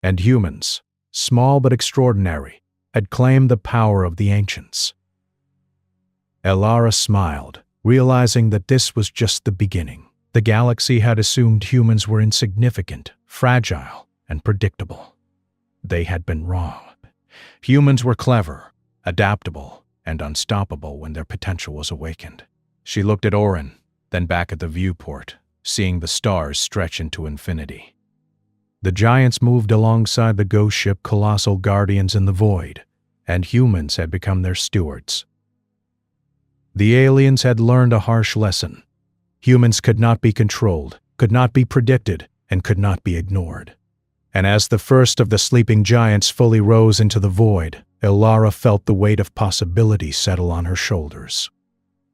And humans, small but extraordinary, had claimed the power of the ancients. AORUS smiled, realizing that this was just the beginning. The galaxy had assumed humans were insignificant, fragile, and predictable. They had been wrong. Humans were clever, adaptable, and unstoppable when their potential was awakened. She looked at Orin, then back at the viewport, seeing the stars stretch into infinity. The giants moved alongside the ghost ship, colossal guardians in the void, and humans had become their stewards. The aliens had learned a harsh lesson. Humans could not be controlled, could not be predicted, and could not be ignored. And as the first of the sleeping giants fully rose into the void, AORUS felt the weight of possibility settle on her shoulders.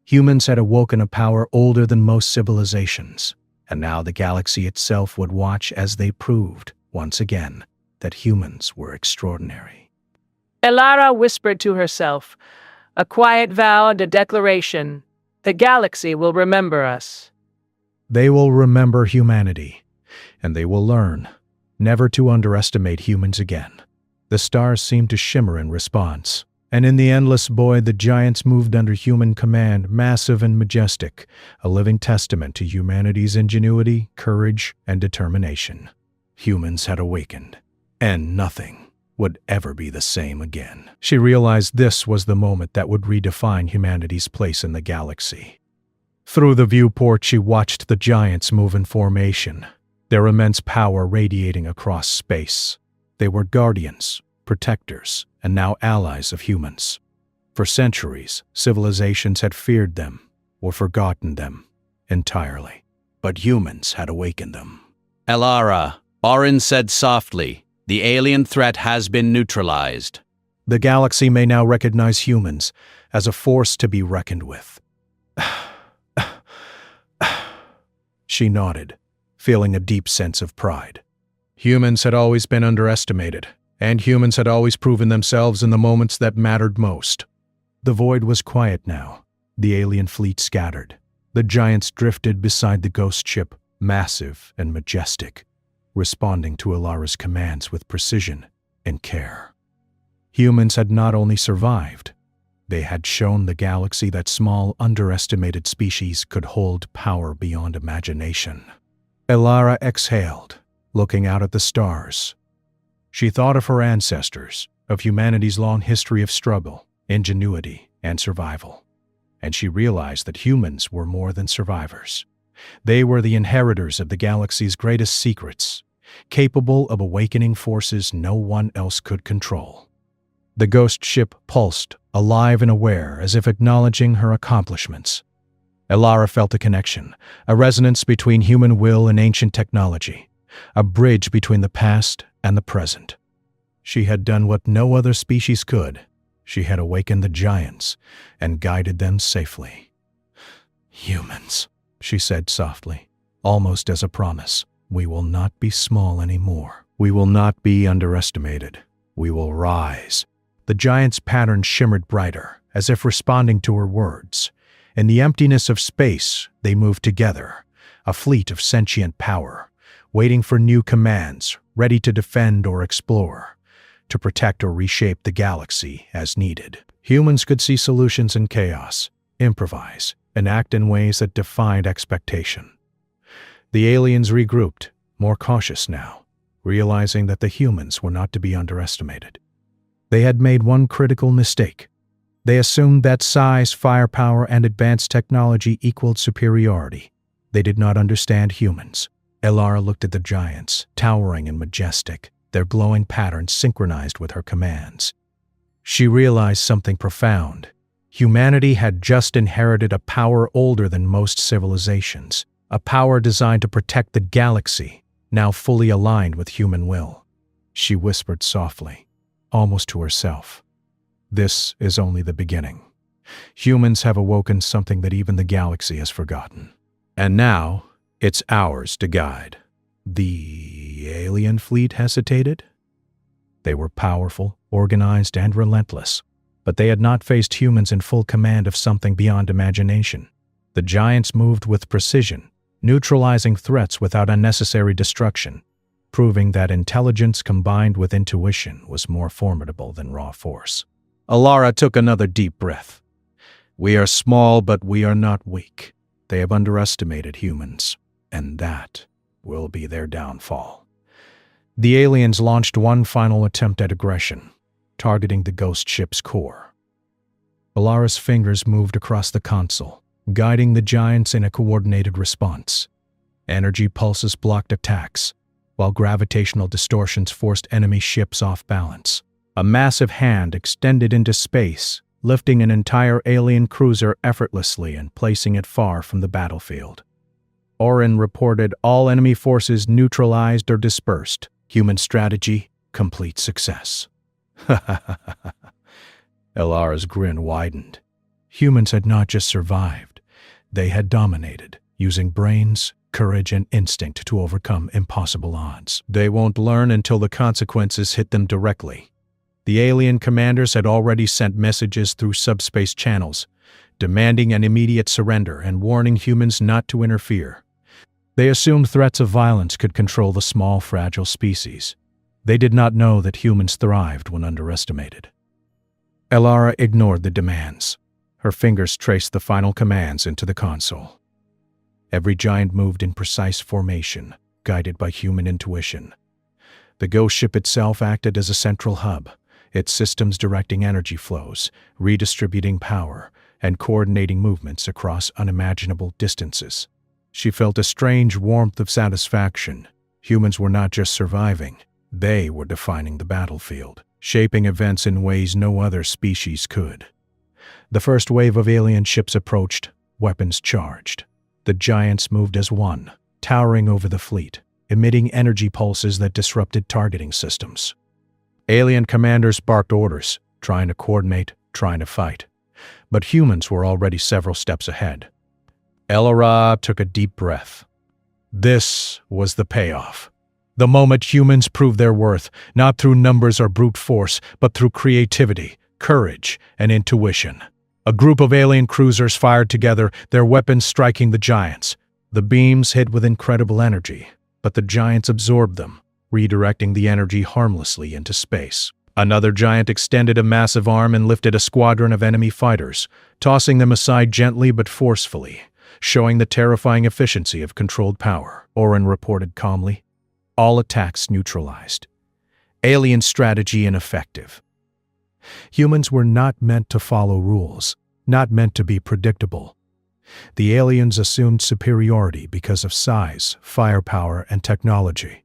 Humans had awoken a power older than most civilizations, and now the galaxy itself would watch as they proved, once again, that humans were extraordinary. AORUS whispered to herself, a quiet vow and a declaration. The galaxy will remember us. They will remember humanity, and they will learn never to underestimate humans again. The stars seemed to shimmer in response, and in the endless void the giants moved under human command, massive and majestic, a living testament to humanity's ingenuity, courage, and determination. Humans had awakened, and nothing would ever be the same again. She realized this was the moment that would redefine humanity's place in the galaxy. Through the viewport, she watched the giants move in formation, their immense power radiating across space. They were guardians, protectors, and now allies of humans. For centuries, civilizations had feared them or forgotten them entirely, but humans had awakened them. AORUS, Orin said softly, the alien threat has been neutralized. The galaxy may now recognize humans as a force to be reckoned with. She nodded, feeling a deep sense of pride. Humans had always been underestimated, and humans had always proven themselves in the moments that mattered most. The void was quiet now. The alien fleet scattered. The giants drifted beside the ghost ship, massive and majestic, responding to AORUS' commands with precision and care. Humans had not only survived, they had shown the galaxy that small, underestimated species could hold power beyond imagination. AORUS exhaled, looking out at the stars. She thought of her ancestors, of humanity's long history of struggle, ingenuity, and survival. And she realized that humans were more than survivors. They were the inheritors of the galaxy's greatest secrets, capable of awakening forces no one else could control. The ghost ship pulsed, alive and aware, as if acknowledging her accomplishments. AORUS felt a connection, a resonance between human will and ancient technology, a bridge between the past and the present. She had done what no other species could. She had awakened the giants and guided them safely. "Humans," she said softly, almost as a promise. "We will not be small anymore. We will not be underestimated. We will rise." The giants' pattern shimmered brighter, as if responding to her words. In the emptiness of space, they moved together, a fleet of sentient power, waiting for new commands, ready to defend or explore, to protect or reshape the galaxy as needed. Humans could see solutions in chaos, improvise, and act in ways that defied expectation. The aliens regrouped, more cautious now, realizing that the humans were not to be underestimated. They had made one critical mistake. They assumed that size, firepower, and advanced technology equaled superiority. They did not understand humans. AORUS looked at the giants, towering and majestic, their glowing patterns synchronized with her commands. She realized something profound. Humanity had just inherited a power older than most civilizations, a power designed to protect the galaxy, now fully aligned with human will. She whispered softly, almost to herself, "This is only the beginning. Humans have awoken something that even the galaxy has forgotten. And now, it's ours to guide." The alien fleet hesitated. They were powerful, organized, and relentless, but they had not faced humans in full command of something beyond imagination. The giants moved with precision, neutralizing threats without unnecessary destruction, proving that intelligence combined with intuition was more formidable than raw force. Alara took another deep breath. We are small, but we are not weak. They have underestimated humans, and that will be their downfall. The aliens launched one final attempt at aggression, targeting the ghost ship's core. Alara's fingers moved across the console, guiding the giants in a coordinated response. Energy pulses blocked attacks, while gravitational distortions forced enemy ships off balance. A massive hand extended into space, lifting an entire alien cruiser effortlessly and placing it far from the battlefield. Orin reported all enemy forces neutralized or dispersed. Human strategy, complete success. Alara's grin widened. Humans had not just survived, they had dominated, using brains, courage, and instinct to overcome impossible odds. They won't learn until the consequences hit them directly. The alien commanders had already sent messages through subspace channels, demanding an immediate surrender and warning humans not to interfere. They assumed threats of violence could control the small, fragile species. They did not know that humans thrived when underestimated. Alara ignored the demands. Her fingers traced the final commands into the console. Every giant moved in precise formation, guided by human intuition. The ghost ship itself acted as a central hub, its systems directing energy flows, redistributing power, and coordinating movements across unimaginable distances. She felt a strange warmth of satisfaction. Humans were not just surviving, they were defining the battlefield, shaping events in ways no other species could. The first wave of alien ships approached, weapons charged. The giants moved as one, towering over the fleet, emitting energy pulses that disrupted targeting systems. Alien commanders barked orders, trying to coordinate, trying to fight. But humans were already several steps ahead. Alara took a deep breath. This was the payoff. The moment humans proved their worth, not through numbers or brute force, but through creativity, courage, and intuition. A group of alien cruisers fired together, their weapons striking the giants. The beams hit with incredible energy, but the giants absorbed them, redirecting the energy harmlessly into space. Another giant extended a massive arm and lifted a squadron of enemy fighters, tossing them aside gently but forcefully, showing the terrifying efficiency of controlled power, Orin reported calmly. All attacks neutralized. Alien strategy ineffective. Humans were not meant to follow rules, not meant to be predictable. The aliens assumed superiority because of size, firepower, and technology.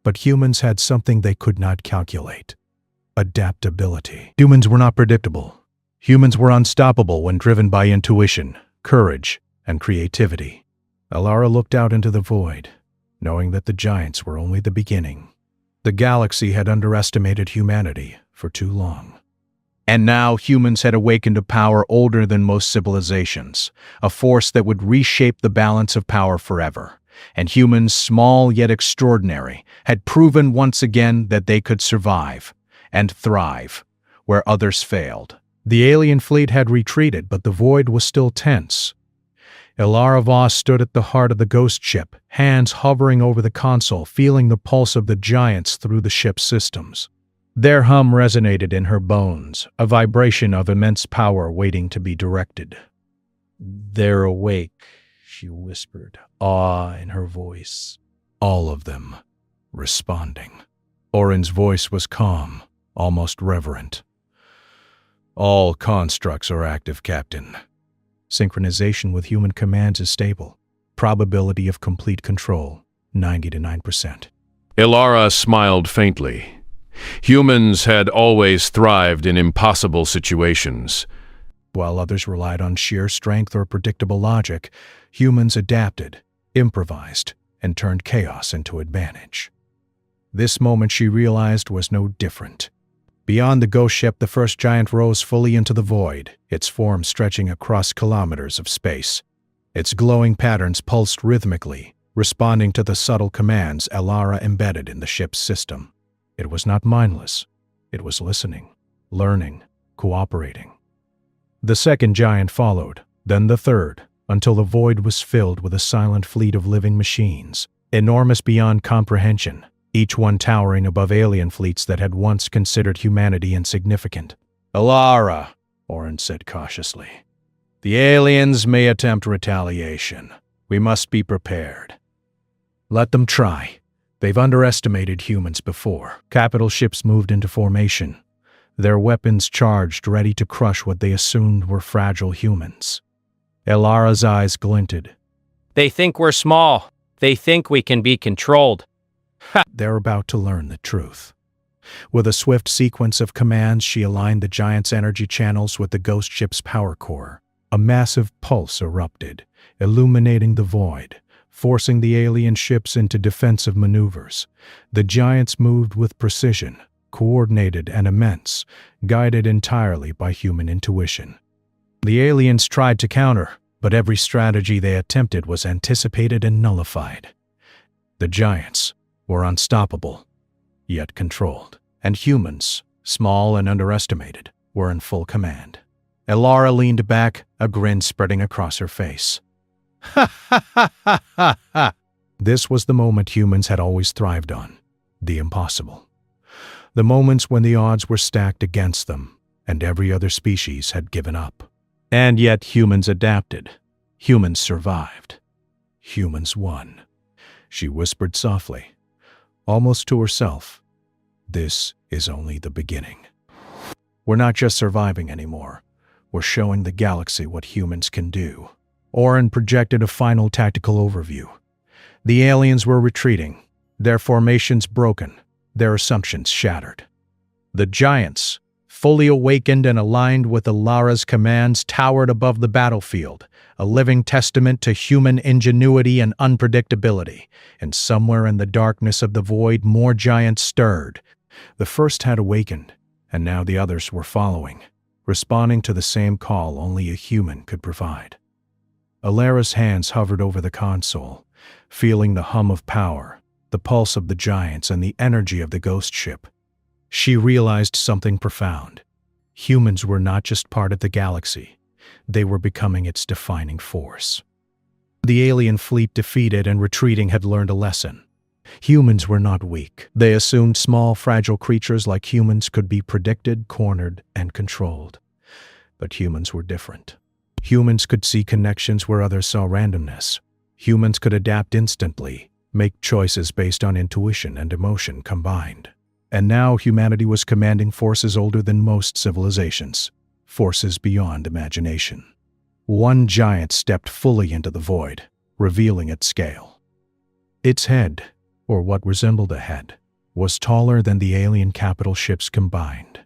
But humans had something they could not calculate: adaptability. Humans were not predictable. Humans were unstoppable when driven by intuition, courage, and creativity. Alara looked out into the void, knowing that the giants were only the beginning. The galaxy had underestimated humanity for too long. And now humans had awakened a power older than most civilizations, a force that would reshape the balance of power forever. And humans, small yet extraordinary, had proven once again that they could survive and thrive where others failed. The alien fleet had retreated, but the void was still tense. Alara Voss stood at the heart of the ghost ship, hands hovering over the console, feeling the pulse of the giants through the ship's systems. Their hum resonated in her bones, a vibration of immense power waiting to be directed. "They're awake," she whispered, awe in her voice. All of them, responding. Orin's voice was calm, almost reverent. "All constructs are active, Captain. Synchronization with human commands is stable. Probability of complete control, 99%. Alara smiled faintly. Humans had always thrived in impossible situations. While others relied on sheer strength or predictable logic, humans adapted, improvised, and turned chaos into advantage. This moment, she realized, was no different. Beyond the ghost ship, the first giant rose fully into the void, its form stretching across kilometers of space. Its glowing patterns pulsed rhythmically, responding to the subtle commands Alara embedded in the ship's system. It was not mindless. It was listening, learning, cooperating. The second giant followed, then the third, until the void was filled with a silent fleet of living machines, enormous beyond comprehension, each one towering above alien fleets that had once considered humanity insignificant. "Alara," Orin said cautiously. "The aliens may attempt retaliation. We must be prepared." Let them try. They've underestimated humans before. Capital ships moved into formation, their weapons charged, ready to crush what they assumed were fragile humans. Elara's eyes glinted. They think we're small. They think we can be controlled. They're about to learn the truth. With a swift sequence of commands, she aligned the giant's energy channels with the ghost ship's power core. A massive pulse erupted, illuminating the void, forcing the alien ships into defensive maneuvers. The giants moved with precision, coordinated and immense, guided entirely by human intuition. The aliens tried to counter, but every strategy they attempted was anticipated and nullified. The giants were unstoppable, yet controlled, and humans, small and underestimated, were in full command. Elara leaned back, a grin spreading across her face. "Ha ha ha ha ha ha!" This was the moment humans had always thrived on, the impossible. The moments when the odds were stacked against them, and every other species had given up. And yet humans adapted. Humans survived. Humans won. She whispered softly, almost to herself. This is only the beginning. We're not just surviving anymore. We're showing the galaxy what humans can do. Orin projected a final tactical overview. The aliens were retreating, their formations broken, their assumptions shattered. The giants, fully awakened and aligned with Elara's commands, towered above the battlefield, a living testament to human ingenuity and unpredictability. And somewhere in the darkness of the void, more giants stirred. The first had awakened, and now the others were following, responding to the same call only a human could provide. Elara's hands hovered over the console, feeling the hum of power, the pulse of the giants, and the energy of the ghost ship. She realized something profound. Humans were not just part of the galaxy. They were becoming its defining force. The alien fleet defeated and retreating had learned a lesson. Humans were not weak. They assumed small, fragile creatures like humans could be predicted, cornered, and controlled. But humans were different. Humans could see connections where others saw randomness. Humans could adapt instantly, make choices based on intuition and emotion combined. And now humanity was commanding forces older than most civilizations, forces beyond imagination. One giant stepped fully into the void, revealing its scale. Its head, or what resembled a head, was taller than the alien capital ships combined.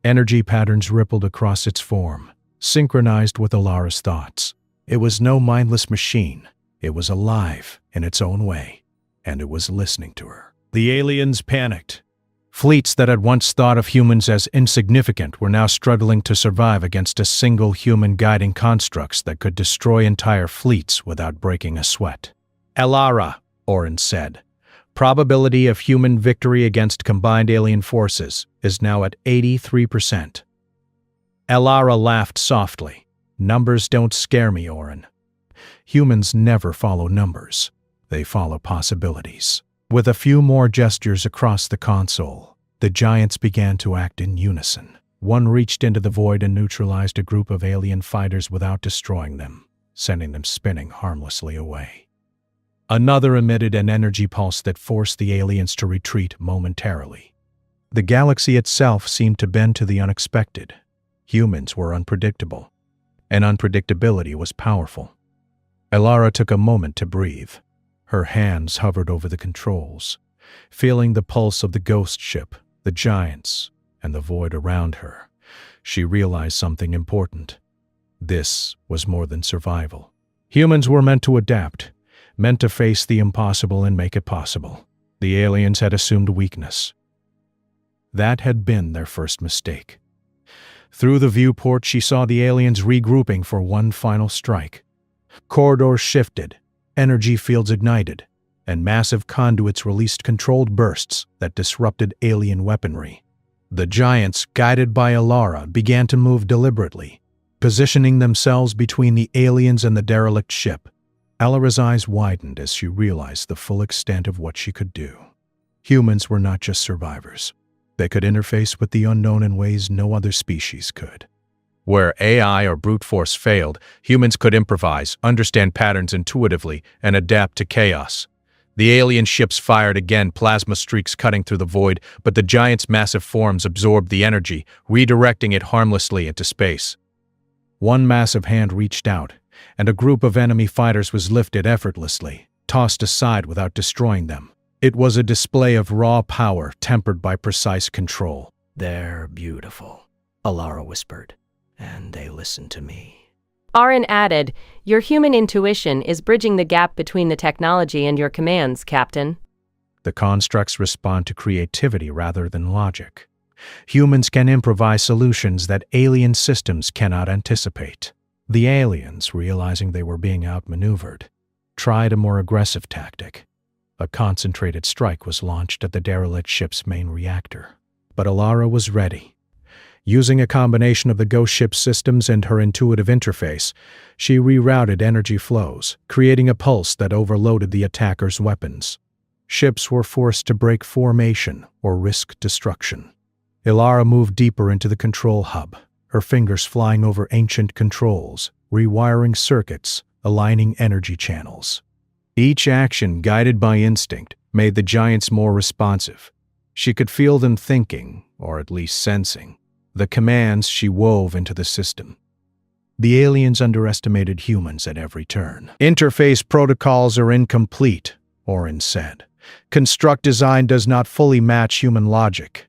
Energy patterns rippled across its form, synchronized with Elara's thoughts. It was no mindless machine. It was alive in its own way, and it was listening to her. The aliens panicked. Fleets that had once thought of humans as insignificant were now struggling to survive against a single human guiding constructs that could destroy entire fleets without breaking a sweat. "Elara," Orin said, "probability of human victory against combined alien forces is now at 83%. Elara laughed softly. "Numbers don't scare me, Orin. Humans never follow numbers. They follow possibilities." With a few more gestures across the console, the giants began to act in unison. One reached into the void and neutralized a group of alien fighters without destroying them, sending them spinning harmlessly away. Another emitted an energy pulse that forced the aliens to retreat momentarily. The galaxy itself seemed to bend to the unexpected. Humans were unpredictable, and unpredictability was powerful. Elara took a moment to breathe. Her hands hovered over the controls, feeling the pulse of the ghost ship, the giants, and the void around her. She realized something important. This was more than survival. Humans were meant to adapt, meant to face the impossible and make it possible. The aliens had assumed weakness. That had been their first mistake. Through the viewport, she saw the aliens regrouping for one final strike. Corridors shifted, energy fields ignited, and massive conduits released controlled bursts that disrupted alien weaponry. The giants, guided by Elara, began to move deliberately, positioning themselves between the aliens and the derelict ship. Elara's eyes widened as she realized the full extent of what she could do. Humans were not just survivors. They could interface with the unknown in ways no other species could. Where AI or brute force failed, humans could improvise, understand patterns intuitively, and adapt to chaos. The alien ships fired again, plasma streaks cutting through the void, but the giant's massive forms absorbed the energy, redirecting it harmlessly into space. One massive hand reached out, and a group of enemy fighters was lifted effortlessly, tossed aside without destroying them. It was a display of raw power tempered by precise control. "They're beautiful," Alara whispered, "and they listen to me." Aaron added, "Your human intuition is bridging the gap between the technology and your commands, Captain." The constructs respond to creativity rather than logic. Humans can improvise solutions that alien systems cannot anticipate. The aliens, realizing they were being outmaneuvered, tried a more aggressive tactic. A concentrated strike was launched at the derelict ship's main reactor. But Alara was ready. Using a combination of the ghost ship systems and her intuitive interface, she rerouted energy flows, creating a pulse that overloaded the attacker's weapons. Ships were forced to break formation or risk destruction. Alara moved deeper into the control hub, her fingers flying over ancient controls, rewiring circuits, aligning energy channels. Each action, guided by instinct, made the giants more responsive. She could feel them thinking, or at least sensing, the commands she wove into the system. The aliens underestimated humans at every turn. "Interface protocols are incomplete," Orin said. "Construct design does not fully match human logic.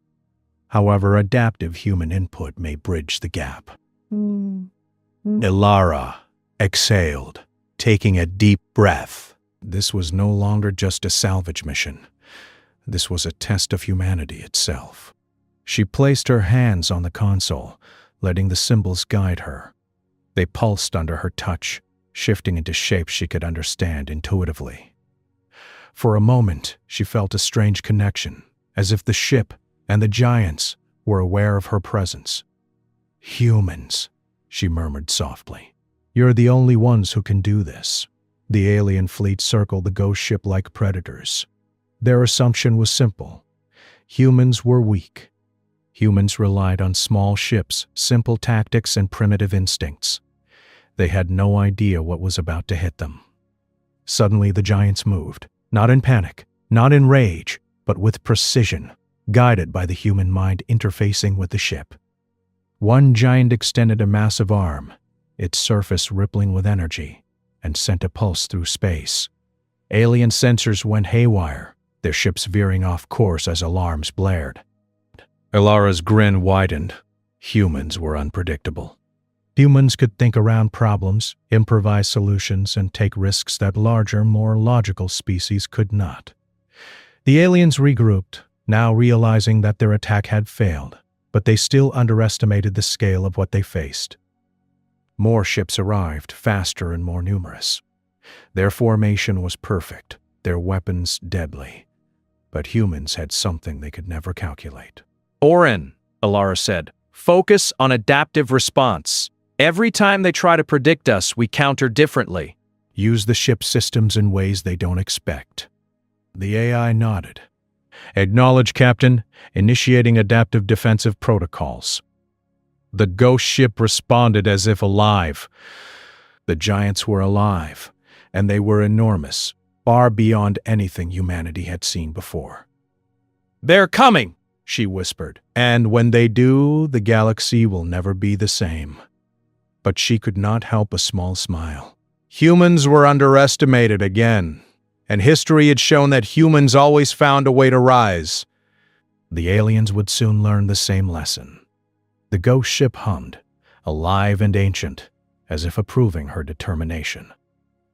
However, adaptive human input may bridge the gap." Alara exhaled, taking a deep breath. This was no longer just a salvage mission. This was a test of humanity itself. She placed her hands on the console, letting the symbols guide her. They pulsed under her touch, shifting into shapes she could understand intuitively. For a moment, she felt a strange connection, as if the ship and the giants were aware of her presence. "Humans," she murmured softly. "You're the only ones who can do this." The alien fleet circled the ghost ship like predators. Their assumption was simple. Humans were weak. Humans relied on small ships, simple tactics, and primitive instincts. They had no idea what was about to hit them. Suddenly the giants moved, not in panic, not in rage, but with precision, guided by the human mind interfacing with the ship. One giant extended a massive arm, its surface rippling with energy, and sent a pulse through space. Alien sensors went haywire, their ships veering off course as alarms blared. Alara's grin widened. Humans were unpredictable. Humans could think around problems, improvise solutions, and take risks that larger, more logical species could not. The aliens regrouped, now realizing that their attack had failed, but they still underestimated the scale of what they faced. More ships arrived, faster and more numerous. Their formation was perfect, their weapons deadly. But humans had something they could never calculate. "Orin," Alara said, "focus on adaptive response. Every time they try to predict us, we counter differently. Use the ship systems in ways they don't expect." The AI nodded. "Acknowledge, Captain. Initiating adaptive defensive protocols." The ghost ship responded as if alive. The giants were alive, and they were enormous, far beyond anything humanity had seen before. "They're coming," she whispered, "and when they do, the galaxy will never be the same." But she could not help a small smile. Humans were underestimated again, and history had shown that humans always found a way to rise. The aliens would soon learn the same lesson. The ghost ship hummed, alive and ancient, as if approving her determination.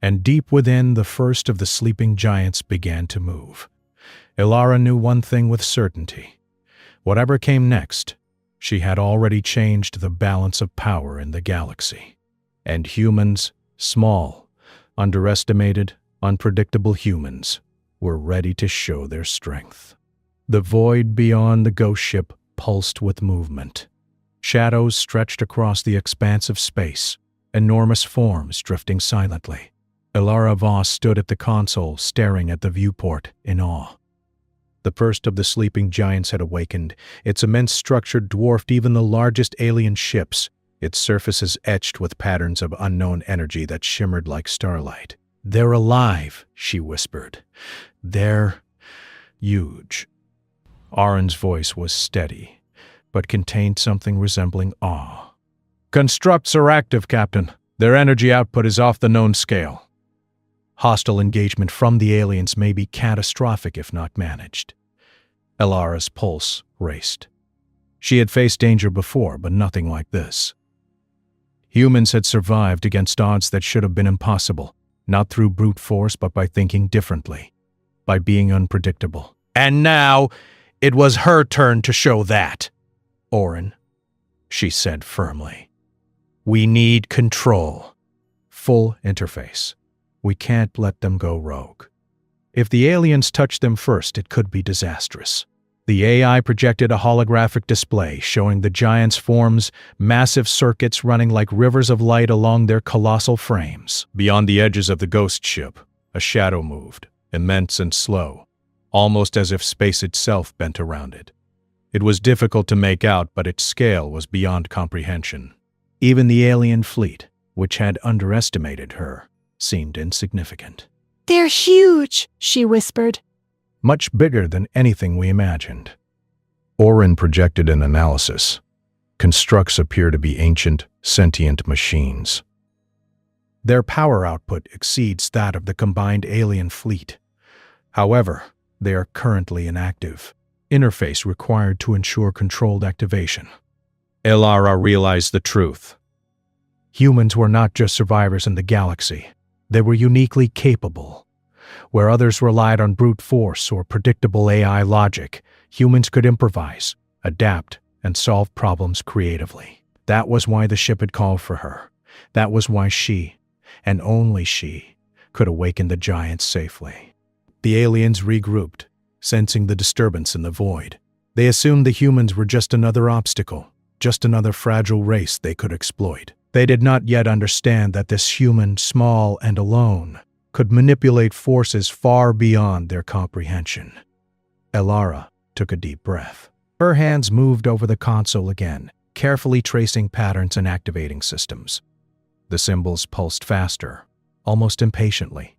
And deep within, the first of the sleeping giants began to move. Alara knew one thing with certainty. Whatever came next, she had already changed the balance of power in the galaxy. And humans, small, underestimated, unpredictable humans, were ready to show their strength. The void beyond the ghost ship pulsed with movement. Shadows stretched across the expanse of space, enormous forms drifting silently. Alara Voss stood at the console, staring at the viewport in awe. The first of the sleeping giants had awakened. Its immense structure dwarfed even the largest alien ships, its surfaces etched with patterns of unknown energy that shimmered like starlight. "They're alive," she whispered. "They're huge." Aaron's voice was steady, but contained something resembling awe. "Constructs are active, Captain. Their energy output is off the known scale. Hostile engagement from the aliens may be catastrophic if not managed." Elara's pulse raced. She had faced danger before, but nothing like this. Humans had survived against odds that should have been impossible, not through brute force, but by thinking differently, by being unpredictable. And now, it was her turn to show that. "Orin," she said firmly, "we need control. Full interface. We can't let them go rogue. If the aliens touch them first, it could be disastrous." The AI projected a holographic display showing the giants' forms, massive circuits running like rivers of light along their colossal frames. Beyond the edges of the ghost ship, a shadow moved, immense and slow, almost as if space itself bent around it. It was difficult to make out, but its scale was beyond comprehension. Even the alien fleet, which had underestimated her, seemed insignificant. "They're huge," she whispered. Much bigger than anything we imagined. Orin projected an analysis. Constructs appear to be ancient, sentient machines. Their power output exceeds that of the combined alien fleet. However, they are currently inactive. Interface required to ensure controlled activation. Elara realized the truth. Humans were not just survivors in the galaxy. They were uniquely capable. Where others relied on brute force or predictable AI logic, humans could improvise, adapt, and solve problems creatively. That was why the ship had called for her. That was why she, and only she, could awaken the giants safely. The aliens regrouped, sensing the disturbance in the void. They assumed the humans were just another obstacle, just another fragile race they could exploit. They did not yet understand that this human, small and alone, could manipulate forces far beyond their comprehension. Elara took a deep breath. Her hands moved over the console again, carefully tracing patterns and activating systems. The symbols pulsed faster, almost impatiently.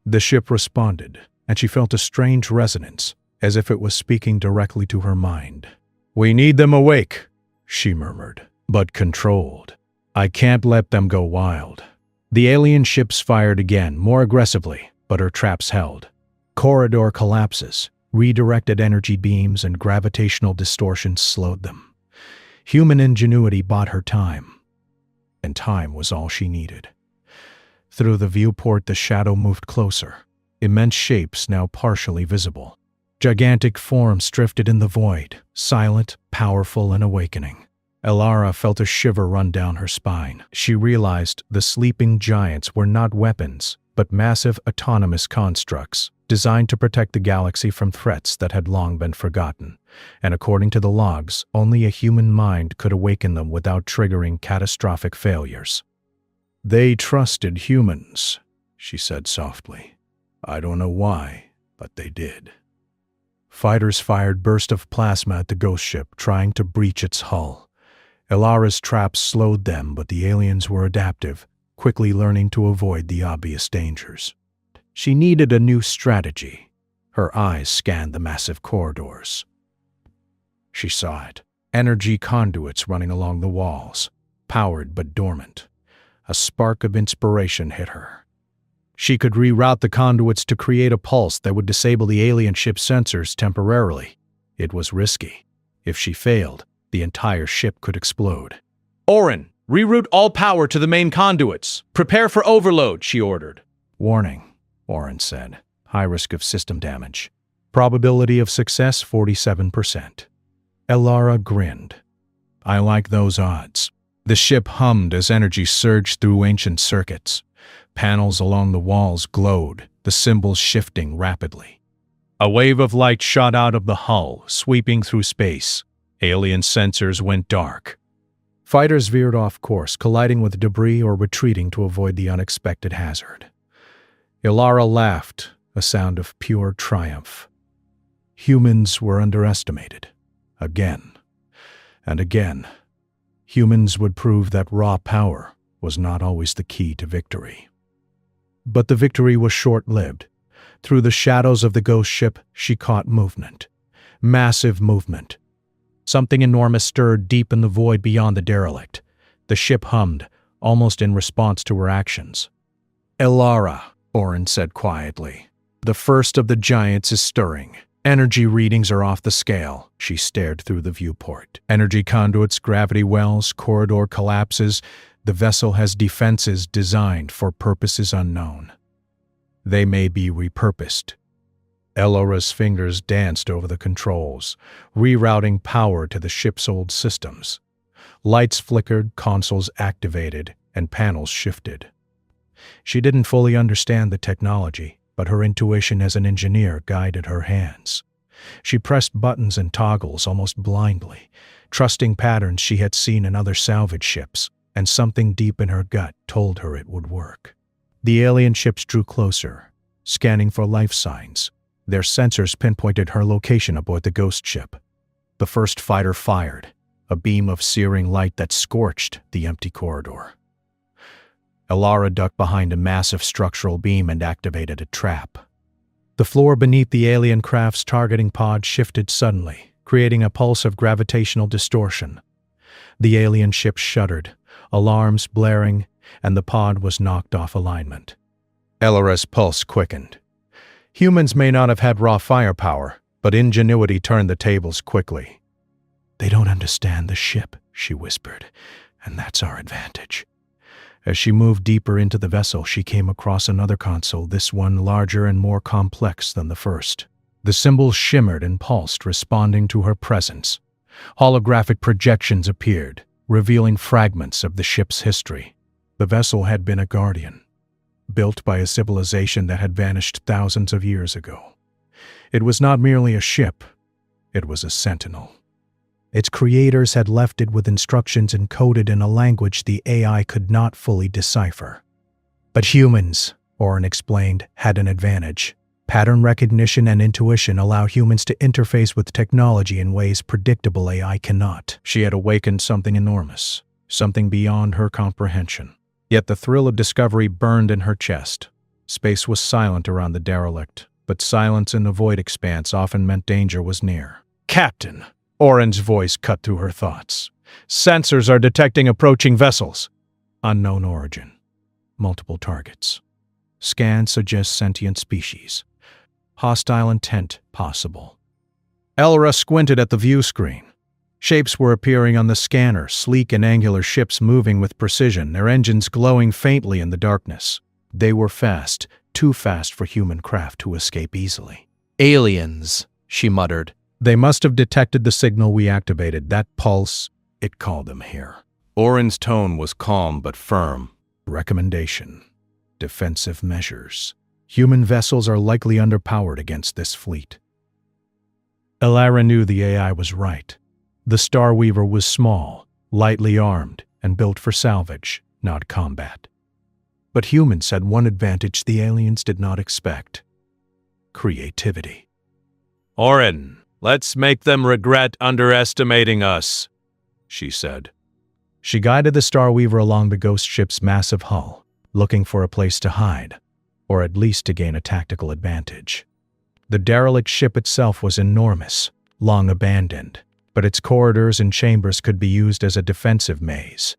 The ship responded, and she felt a strange resonance, as if it was speaking directly to her mind. "We need them awake," she murmured, "but controlled. I can't let them go wild." The alien ships fired again, more aggressively, but her traps held. Corridor collapses, redirected energy beams and gravitational distortions slowed them. Human ingenuity bought her time, and time was all she needed. Through the viewport, the shadow moved closer, immense shapes now partially visible. Gigantic forms drifted in the void, silent, powerful, and awakening. Elara felt a shiver run down her spine. She realized the sleeping giants were not weapons, but massive autonomous constructs, designed to protect the galaxy from threats that had long been forgotten. And according to the logs, only a human mind could awaken them without triggering catastrophic failures. "They trusted humans," she said softly. "I don't know why, but they did." Fighters fired bursts of plasma at the ghost ship, trying to breach its hull. Elara's traps slowed them, but the aliens were adaptive, quickly learning to avoid the obvious dangers. She needed a new strategy. Her eyes scanned the massive corridors. She saw it. Energy conduits running along the walls, powered but dormant. A spark of inspiration hit her. She could reroute the conduits to create a pulse that would disable the alien ship's sensors temporarily. It was risky. If she failed, the entire ship could explode. "Orin, reroute all power to the main conduits. Prepare for overload," she ordered. "Warning," Orin said. "High risk of system damage. Probability of success 47%. Elara grinned. "I like those odds." The ship hummed as energy surged through ancient circuits. Panels along the walls glowed, the symbols shifting rapidly. A wave of light shot out of the hull, sweeping through space. Alien sensors went dark. Fighters veered off course, colliding with debris or retreating to avoid the unexpected hazard. Elara laughed, a sound of pure triumph. Humans were underestimated. Again and again. Humans would prove that raw power was not always the key to victory. But the victory was short-lived. Through the shadows of the ghost ship, she caught movement. Massive movement. Something enormous stirred deep in the void beyond the derelict. The ship hummed, almost in response to her actions. "Elara," Orin said quietly. "The first of the giants is stirring. Energy readings are off the scale." She stared through the viewport. "Energy conduits, gravity wells, corridor collapses. The vessel has defenses designed for purposes unknown. They may be repurposed." Elora's fingers danced over the controls, rerouting power to the ship's old systems. Lights flickered, consoles activated, and panels shifted. She didn't fully understand the technology, but her intuition as an engineer guided her hands. She pressed buttons and toggles almost blindly, trusting patterns she had seen in other salvage ships, and something deep in her gut told her it would work. The alien ships drew closer, scanning for life signs. Their sensors pinpointed her location aboard the ghost ship. The first fighter fired, a beam of searing light that scorched the empty corridor. Elara ducked behind a massive structural beam and activated a trap. The floor beneath the alien craft's targeting pod shifted suddenly, creating a pulse of gravitational distortion. The alien ship shuddered, alarms blaring, and the pod was knocked off alignment. Elora's pulse quickened. Humans may not have had raw firepower, but ingenuity turned the tables quickly. "They don't understand the ship," she whispered, "and that's our advantage." As she moved deeper into the vessel, she came across another console, this one larger and more complex than the first. The symbols shimmered and pulsed, responding to her presence. Holographic projections appeared, revealing fragments of the ship's history. The vessel had been a guardian, built by a civilization that had vanished thousands of years ago. It was not merely a ship, it was a sentinel. Its creators had left it with instructions encoded in a language the AI could not fully decipher. But humans, Orin explained, had an advantage. Pattern recognition and intuition allow humans to interface with technology in ways predictable AI cannot. She had awakened something enormous, something beyond her comprehension. Yet the thrill of discovery burned in her chest. Space was silent around the derelict, but silence in the void expanse often meant danger was near. "Captain!" Orin's voice cut through her thoughts. "Sensors are detecting approaching vessels." Unknown origin. Multiple targets. Scan suggests sentient species. Hostile intent possible. Elora squinted at the view screen. Shapes were appearing on the scanner, sleek and angular ships moving with precision, their engines glowing faintly in the darkness. They were fast, too fast for human craft to escape easily. "Aliens," she muttered. "They must have detected the signal we activated. That pulse, it called them here." Orin's tone was calm but firm. "Recommendation. Defensive measures. Human vessels are likely underpowered against this fleet." Elara knew the AI was right. The Star Weaver was small, lightly armed, and built for salvage, not combat. But humans had one advantage the aliens did not expect: creativity. "Orin, let's make them regret underestimating us," she said. She guided the Star Weaver along the ghost ship's massive hull, looking for a place to hide, or at least to gain a tactical advantage. The derelict ship itself was enormous, long abandoned, but its corridors and chambers could be used as a defensive maze.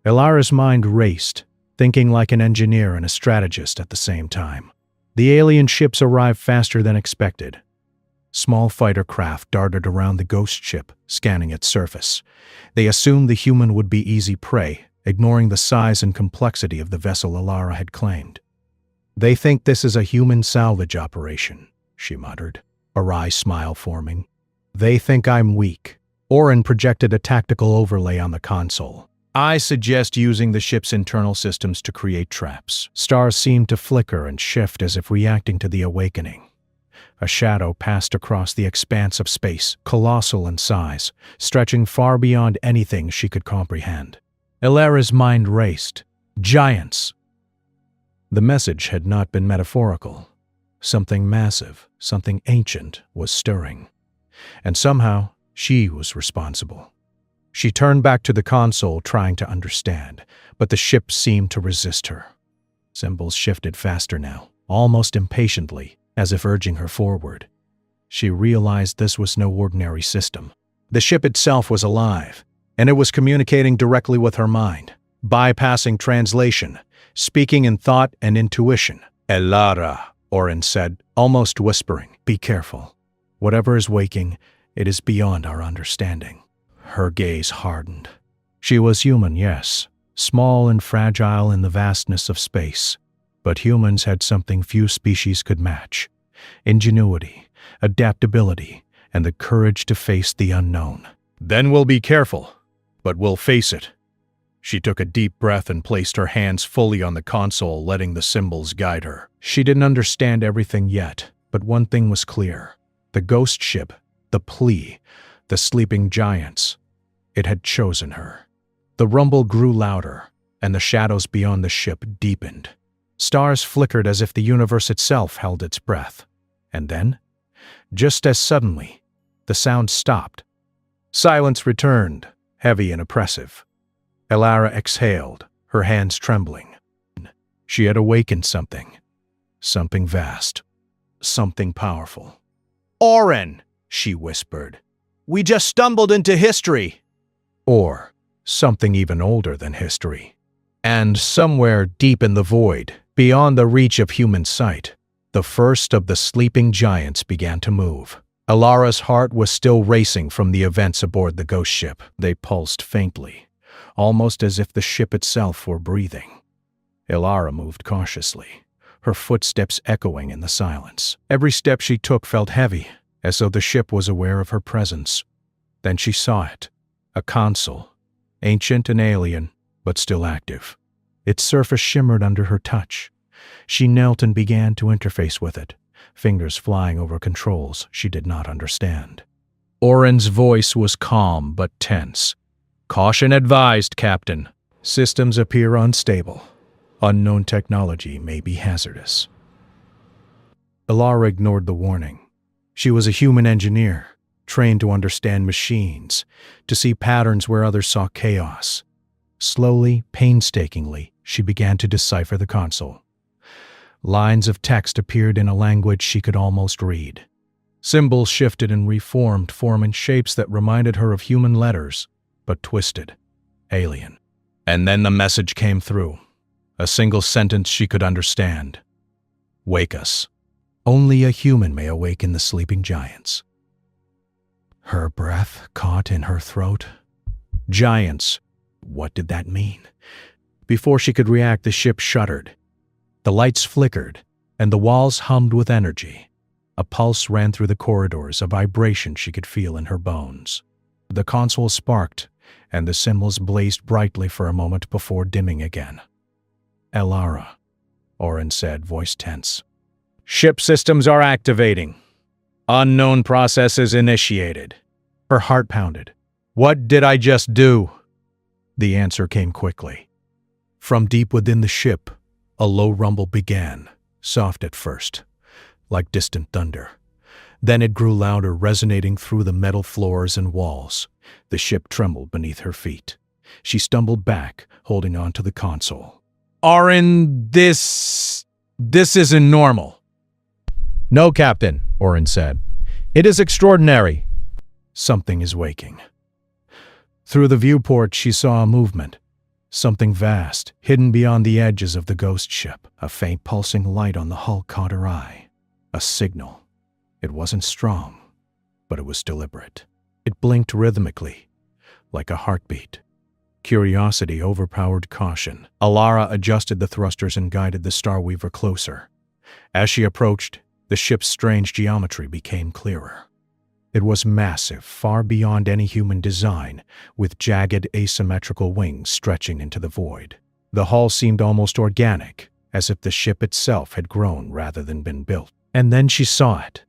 Elara's mind raced, thinking like an engineer and a strategist at the same time. The alien ships arrived faster than expected. Small fighter craft darted around the ghost ship, scanning its surface. They assumed the human would be easy prey, ignoring the size and complexity of the vessel Elara had claimed. "They think this is a human salvage operation," she muttered, a wry smile forming. "They think I'm weak." Orin projected a tactical overlay on the console. "I suggest using the ship's internal systems to create traps." Stars seemed to flicker and shift as if reacting to the awakening. A shadow passed across the expanse of space, colossal in size, stretching far beyond anything she could comprehend. Elara's mind raced. Giants! The message had not been metaphorical. Something massive, something ancient was stirring. And somehow, she was responsible. She turned back to the console trying to understand, but the ship seemed to resist her. Symbols shifted faster now, almost impatiently, as if urging her forward. She realized this was no ordinary system. The ship itself was alive, and it was communicating directly with her mind, bypassing translation, speaking in thought and intuition. "Elara," Orin said, almost whispering. "Be careful. Whatever is waking, it is beyond our understanding." Her gaze hardened. She was human, yes, small and fragile in the vastness of space. But humans had something few species could match: ingenuity, adaptability, and the courage to face the unknown. "Then we'll be careful, but we'll face it." She took a deep breath and placed her hands fully on the console, letting the symbols guide her. She didn't understand everything yet, but one thing was clear. The ghost ship, the Plea, the sleeping giants, it had chosen her. The rumble grew louder, and the shadows beyond the ship deepened. Stars flickered as if the universe itself held its breath. And then, just as suddenly, the sound stopped. Silence returned, heavy and oppressive. Elara exhaled, her hands trembling. She had awakened something. Something vast. Something powerful. "Orin," she whispered. "We just stumbled into history." Or something even older than history. And somewhere deep in the void, beyond the reach of human sight, the first of the sleeping giants began to move. Elara's heart was still racing from the events aboard the ghost ship. They pulsed faintly, almost as if the ship itself were breathing. Elara moved cautiously, her footsteps echoing in the silence. Every step she took felt heavy, as though the ship was aware of her presence. Then she saw it, a console, ancient and alien, but still active. Its surface shimmered under her touch. She knelt and began to interface with it, fingers flying over controls she did not understand. Orin's voice was calm but tense. "Caution advised, Captain. Systems appear unstable. Unknown technology may be hazardous." Elara ignored the warning. She was a human engineer, trained to understand machines, to see patterns where others saw chaos. Slowly, painstakingly, she began to decipher the console. Lines of text appeared in a language she could almost read. Symbols shifted and reformed, forming shapes that reminded her of human letters, but twisted, alien. And then the message came through. A single sentence she could understand. "Wake us. Only a human may awaken the sleeping giants." Her breath caught in her throat. Giants. What did that mean? Before she could react, the ship shuddered. The lights flickered, and the walls hummed with energy. A pulse ran through the corridors, a vibration she could feel in her bones. The console sparked, and the symbols blazed brightly for a moment before dimming again. "Elara," Orin said, voice tense. "Ship systems are activating. Unknown processes initiated." Her heart pounded. "What did I just do?" The answer came quickly. From deep within the ship, a low rumble began, soft at first, like distant thunder. Then it grew louder, resonating through the metal floors and walls. The ship trembled beneath her feet. She stumbled back, holding on to the console. "Orin, this isn't normal." "No, Captain," Orin said. "It is extraordinary." Something is waking. Through the viewport, she saw a movement. Something vast, hidden beyond the edges of the ghost ship. A faint pulsing light on the hull caught her eye. A signal. It wasn't strong, but it was deliberate. It blinked rhythmically, like a heartbeat. Curiosity overpowered caution. Elara adjusted the thrusters and guided the Starweaver closer. As she approached, the ship's strange geometry became clearer. It was massive, far beyond any human design, with jagged, asymmetrical wings stretching into the void. The hull seemed almost organic, as if the ship itself had grown rather than been built. And then she saw it,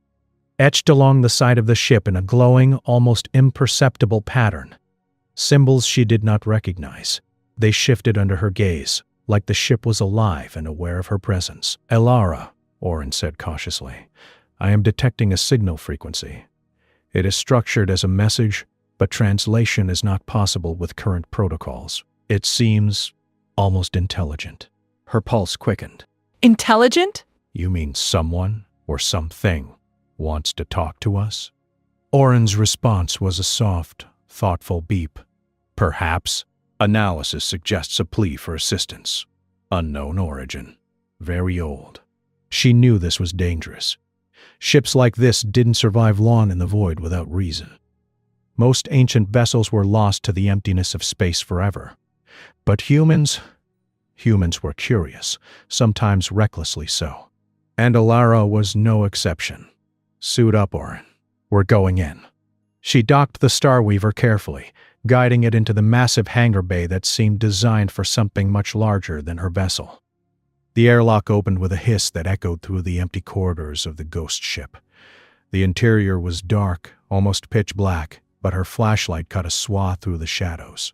etched along the side of the ship in a glowing, almost imperceptible pattern. Symbols she did not recognize. They shifted under her gaze, like the ship was alive and aware of her presence. "Elara," Oren said cautiously. I am detecting a signal frequency. It is structured as a message, but translation is not possible with current protocols. It seems almost intelligent. Her pulse quickened. Intelligent? You mean someone or something wants to talk to us? Oren's response was a soft, thoughtful beep. Perhaps. Analysis suggests a plea for assistance. Unknown origin. Very old. She knew this was dangerous. Ships like this didn't survive long in the void without reason. Most ancient vessels were lost to the emptiness of space forever. But humans were curious, sometimes recklessly so. And Alara was no exception. Suit up, Oren. We're going in. She docked the Starweaver carefully, guiding it into the massive hangar bay that seemed designed for something much larger than her vessel. The airlock opened with a hiss that echoed through the empty corridors of the ghost ship. The interior was dark, almost pitch black, but her flashlight cut a swath through the shadows.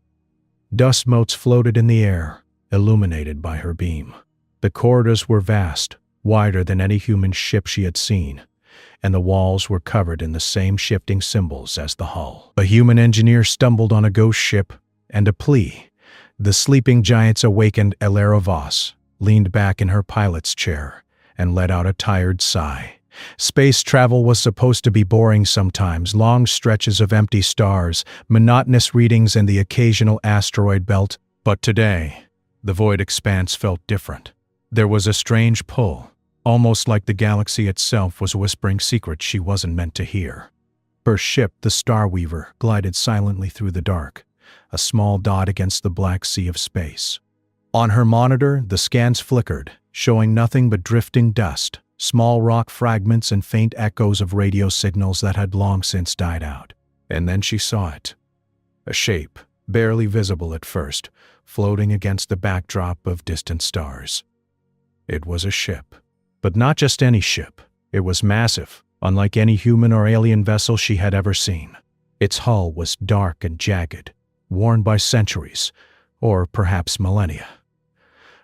Dust motes floated in the air, illuminated by her beam. The corridors were vast, wider than any human ship she had seen, and the walls were covered in the same shifting symbols as the hull. A human engineer stumbled on a ghost ship, and a Plea. The sleeping giant's awakened Alara Voss leaned back in her pilot's chair and let out a tired sigh. Space travel was supposed to be boring sometimes, long stretches of empty stars, monotonous readings and the occasional asteroid belt. But today, the void expanse felt different. There was a strange pull, almost like the galaxy itself was whispering secrets she wasn't meant to hear. Her ship, the Starweaver, glided silently through the dark, a small dot against the black sea of space. On her monitor, the scans flickered, showing nothing but drifting dust, small rock fragments and faint echoes of radio signals that had long since died out. And then she saw it. A shape, barely visible at first, floating against the backdrop of distant stars. It was a ship. But not just any ship. It was massive, unlike any human or alien vessel she had ever seen. Its hull was dark and jagged, worn by centuries, or perhaps millennia,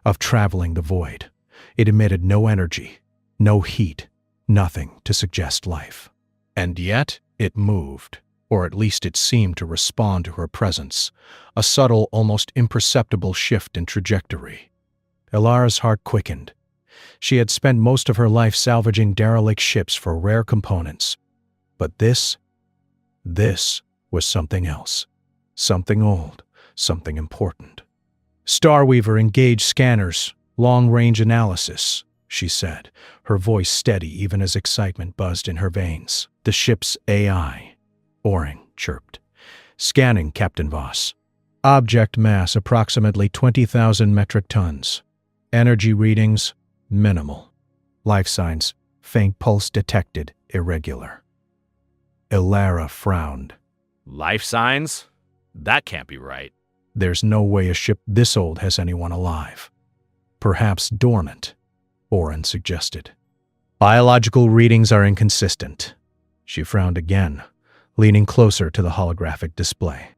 of traveling the void. It emitted no energy, no heat, nothing to suggest life. And yet, it moved, or at least it seemed to respond to her presence, a subtle, almost imperceptible shift in trajectory. Alara's heart quickened. She had spent most of her life salvaging derelict ships for rare components. But this was something else. Something old, something important. Starweaver engaged scanners, long-range analysis, she said, her voice steady even as excitement buzzed in her veins. The ship's AI, Oren chirped. Scanning, Captain Voss. Object mass approximately 20,000 metric tons. Energy readings, minimal. Life signs, faint pulse detected, irregular. Alara frowned. Life signs? That can't be right. There's no way a ship this old has anyone alive. Perhaps dormant, Oren suggested. Biological readings are inconsistent. She frowned again, leaning closer to the holographic display.